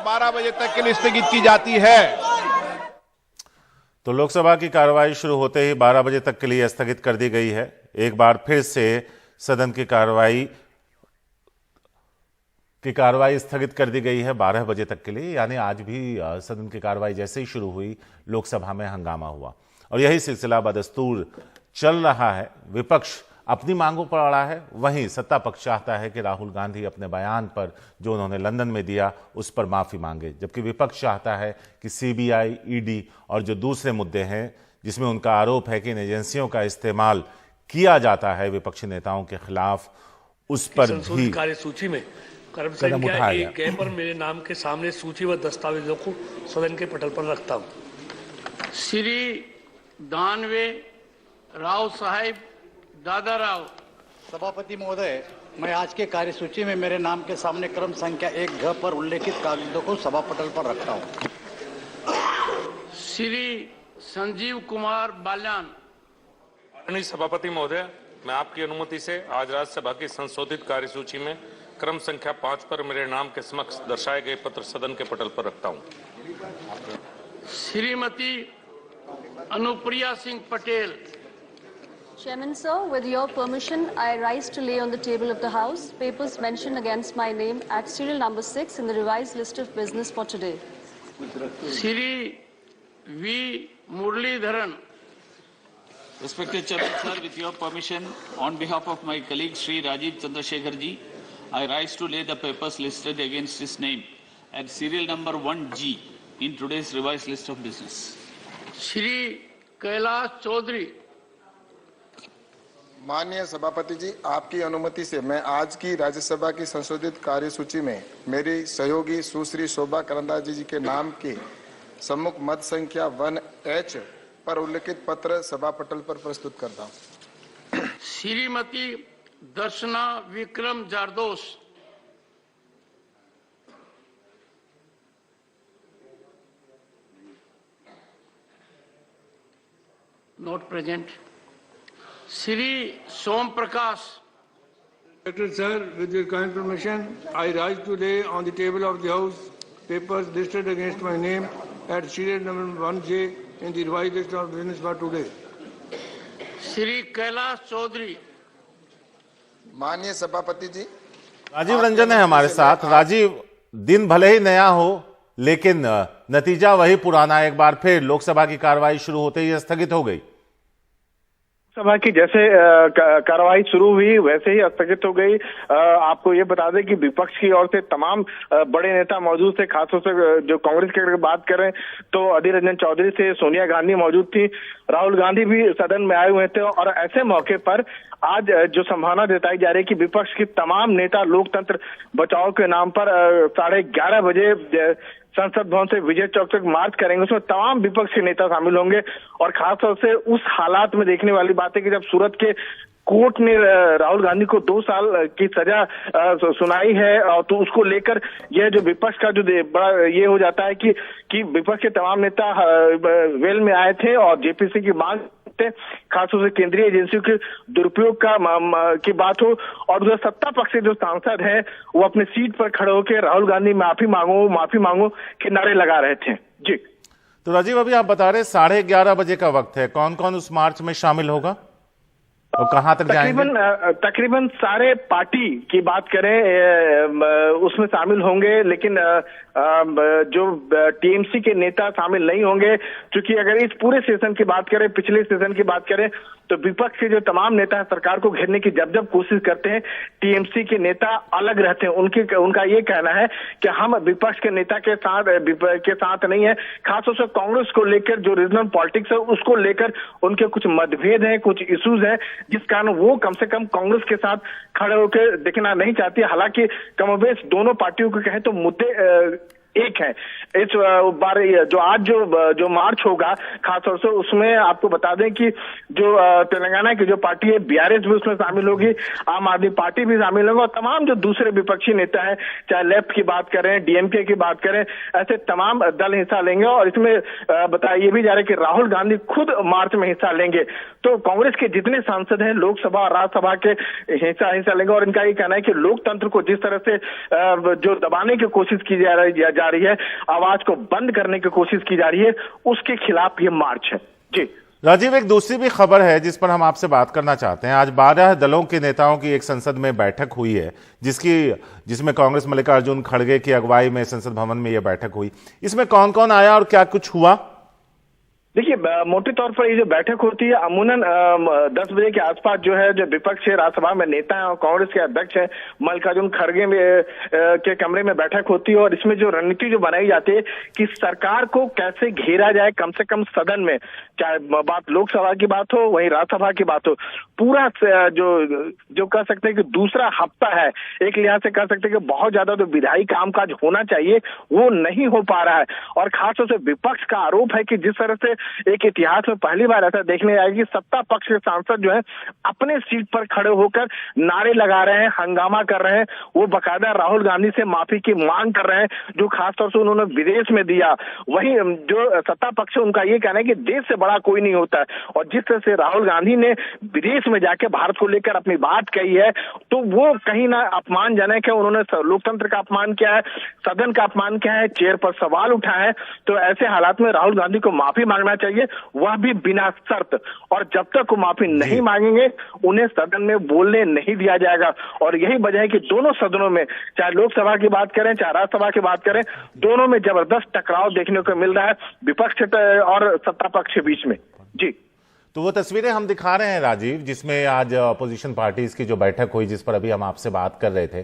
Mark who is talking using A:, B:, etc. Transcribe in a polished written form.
A: 12 बजे तक के लिए स्थगित की जाती है।
B: तो लोकसभा की कार्रवाई शुरू होते ही 12 बजे तक के लिए स्थगित कर दी गई है। एक बार फिर से सदन की कार्रवाई स्थगित कर दी गई है 12 बजे तक के लिए। यानी आज भी सदन की कार्रवाई जैसे ही शुरू हुई लोकसभा में हंगामा हुआ और यही सिलसिला बदस्तूर चल रहा है। विपक्ष अपनी मांगों पर अड़ा है, वहीं सत्ता पक्ष चाहता है कि राहुल गांधी अपने बयान पर जो उन्होंने लंदन में दिया उस पर माफी मांगे, जबकि विपक्ष चाहता है कि सीबीआई, ईडी और जो दूसरे मुद्दे हैं जिसमें उनका आरोप है कि इन एजेंसियों का इस्तेमाल किया जाता है विपक्षी नेताओं के खिलाफ, उस पर भी
C: कार्यसूची में
B: कदम उठाया गया।
C: पर मेरे नाम के सामने सूचीबद्ध दस्तावेजों को सदन के पटल पर रखता हूं।
D: श्री दानवे राव साहेब दादाराव।
E: सभापति महोदय, मैं आज के कार्यसूची में मेरे नाम के सामने क्रम संख्या 1 पर उल्लेखित कागजों को सभा पटल पर रखता हूं।
D: श्री संजीव कुमार बाल्यान।
F: माननीय सभापति महोदय, मैं आपकी अनुमति से आज राज्यसभा की संशोधित कार्यसूची में क्रम संख्या 5 पर मेरे नाम के समक्ष दर्शाए गए पत्र सदन के पटल पर रखता हूं।
D: Shrimati Anupriya Singh Patel.
G: Chairman sir, with your permission, I rise to lay on the table of the House papers mentioned against my name at serial number 6 in the revised list of business for today.
D: Shri V. Muralidharan.
H: Respected Chairman sir, with your permission, on behalf of my colleague Shri Rajiv Chandrasekhar ji, I rise to lay the papers listed against his name at serial number 1G in today's revised list of business.
D: Shri Kailash Chaudhary.
I: माननीय सभापति जी, आपकी अनुमति से मैं आज की राज्यसभा की संशोधित कार्यसूची में मेरी सहयोगी सुश्री शोभा करंदाजे जी के नाम के सम्मुख मत संख्या 1H पर उल्लेखित पत्र सभा पटल पर प्रस्तुत करता हूं।
D: Shrimati Darshana Vikram Jardosh. Not present. Shri Som Prakash.
J: Secretary sir, with your kind permission, I rise to lay on the table of the House papers listed against my name at serial number 1J in the revised list of business for today.
D: Shri Kailash Chaudhary.
I: माननीय सभापति जी,
B: राजीव रंजन है हमारे साथ। राजीव, दिन भले ही नया हो लेकिन नतीजा वही पुराना, एक बार फिर लोकसभा की कार्रवाई शुरू होते ही स्थगित हो गई।
K: सभा की जैसे कार्रवाई शुरू हुई वैसे ही स्थगित हो गई। आपको ये बता दें कि विपक्ष की ओर से तमाम बड़े नेता मौजूद थे। खासतौर से जो कांग्रेस की अगर बात करें तो अधीर रंजन चौधरी से सोनिया गांधी मौजूद थी, राहुल गांधी भी सदन में आए हुए थे। और ऐसे मौके पर आज जो संभावना जताई जा रही है कि विपक्ष की तमाम नेता लोकतंत्र बचाओ के नाम पर 11:30 बजे संसद भवन से विजय चौक तक मार्च करेंगे। उसमें तमाम विपक्ष के नेता शामिल होंगे और खासतौर से उस हालात में देखने वाली बात है कि जब सूरत के कोर्ट ने राहुल गांधी को 2 साल की सजा सुनाई है, तो उसको लेकर यह जो विपक्ष का जो बड़ा ये हो जाता है कि विपक्ष के तमाम नेता वेल में आए थे और जेपीसी की मांग खासतौर से केंद्रीय एजेंसियों के दुरुपयोग की बात हो और जो सत्ता पक्ष के जो सांसद हैं वो अपनी सीट पर खड़े होकर राहुल गांधी माफी मांगो के नारे लगा रहे थे। जी
B: तो राजीव, अभी आप बता रहे 11:30 बजे का वक्त है, कौन कौन उस मार्च में शामिल होगा और कहां तक जाएंगे?
K: तकरीबन सारे पार्टी की बात करें उसमें शामिल होंगे, लेकिन जो टीएमसी के नेता शामिल नहीं होंगे, क्योंकि अगर इस पूरे सेशन की बात करें, पिछले सेशन की बात करें, तो विपक्ष के जो तमाम नेता सरकार को घेरने की जब कोशिश करते हैं, टीएमसी के नेता अलग रहते हैं। उनका ये कहना है कि हम विपक्ष के नेता के साथ नहीं है। खासतौर से कांग्रेस को लेकर जो रीजनल पॉलिटिक्स है उसको लेकर उनके कुछ मतभेद हैं, कुछ इश्यूज हैं, जिस कारण वो कम से कम कांग्रेस के साथ खड़े होकर दिखना नहीं चाहती। हालांकि कमोबेश दोनों पार्टियों को कहें तो मुद्दे एक है। इस बार जो आज जो मार्च होगा खासतौर से उसमें आपको बता दें कि जो तेलंगाना की जो पार्टी है बीआरएस भी उसमें शामिल होगी, आम आदमी पार्टी भी शामिल होगा और तमाम जो दूसरे विपक्षी नेता हैं, चाहे लेफ्ट की बात करें, डीएमके की बात करें, ऐसे तमाम दल हिस्सा लेंगे। और इसमें बताया ये भी जा रहा है कि राहुल गांधी खुद मार्च में हिस्सा लेंगे। तो कांग्रेस के जितने सांसद हैं लोकसभा और राज्यसभा के हिस्सा लेंगे और इनका ये कहना है कि लोकतंत्र को जिस तरह से जो दबाने की कोशिश की जा जा रही है, आवाज को बंद करने की कोशिश की जा रही है, उसके खिलाफ ये मार्च है। जी
B: राजीव, एक दूसरी भी खबर है जिस पर हम आपसे बात करना चाहते हैं। आज 12 दलों के नेताओं की एक संसद में बैठक हुई है, जिसमें कांग्रेस मल्लिकार्जुन खड़गे की अगुवाई में संसद भवन में यह बैठक हुई। इसमें कौन कौन आया और क्या कुछ हुआ?
K: देखिए, मोटे तौर पर ये जो बैठक होती है अमूनन 10 बजे के आसपास जो है, जो विपक्ष है राज्यसभा में नेता है और कांग्रेस के अध्यक्ष है मल्लिकार्जुन खड़गे के कमरे में बैठक होती है। और इसमें जो रणनीति जो बनाई जाती है कि सरकार को कैसे घेरा जाए, कम से कम सदन में, चाहे बात लोकसभा की बात हो वहीं राज्यसभा की बात हो, पूरा जो कह सकते हैं कि दूसरा हफ्ता है, एक लिहाज से कह सकते हैं कि बहुत ज्यादा जो विधायी कामकाज होना चाहिए वो नहीं हो पा रहा है। और खासतौर से विपक्ष का आरोप है कि जिस तरह से एक इतिहास में पहली बार ऐसा देखने आया कि सत्ता पक्ष के सांसद जो है अपने सीट पर खड़े होकर नारे लगा रहे हैं, हंगामा कर रहे हैं, वो बकायदा राहुल गांधी से माफी की मांग कर रहे हैं जो खासतौर से उन्होंने विदेश में दिया। वहीं जो सत्ता पक्ष है उनका ये कहना है कि देश से बड़ा कोई नहीं होता है। और जिस तरह से राहुल गांधी ने विदेश में जाके भारत को लेकर अपनी बात कही है तो वो कहीं ना अपमानजनक है। उन्होंने लोकतंत्र का अपमान किया है, सदन का अपमान किया है, चेयर पर सवाल उठाए हैं। तो ऐसे हालात में राहुल गांधी को माफी मांगना चाहिए, वह भी बिना शर्त। और जब तक वो माफी नहीं मांगेंगे उन्हें सदन में बोलने नहीं दिया जाएगा। और यही वजह है कि दोनों सदनों में, चाहे लोकसभा की बात करें चाहे राज्यसभा की बात करें, दोनों में जबरदस्त टकराव देखने को मिल रहा है विपक्ष और सत्ता पक्ष के बीच में। जी
B: तो वो तस्वीरें हम दिखा रहे हैं राजीव, जिसमें आज अपोजिशन पार्टीज की जो बैठक हुई जिस पर अभी हम आपसे बात कर रहे थे।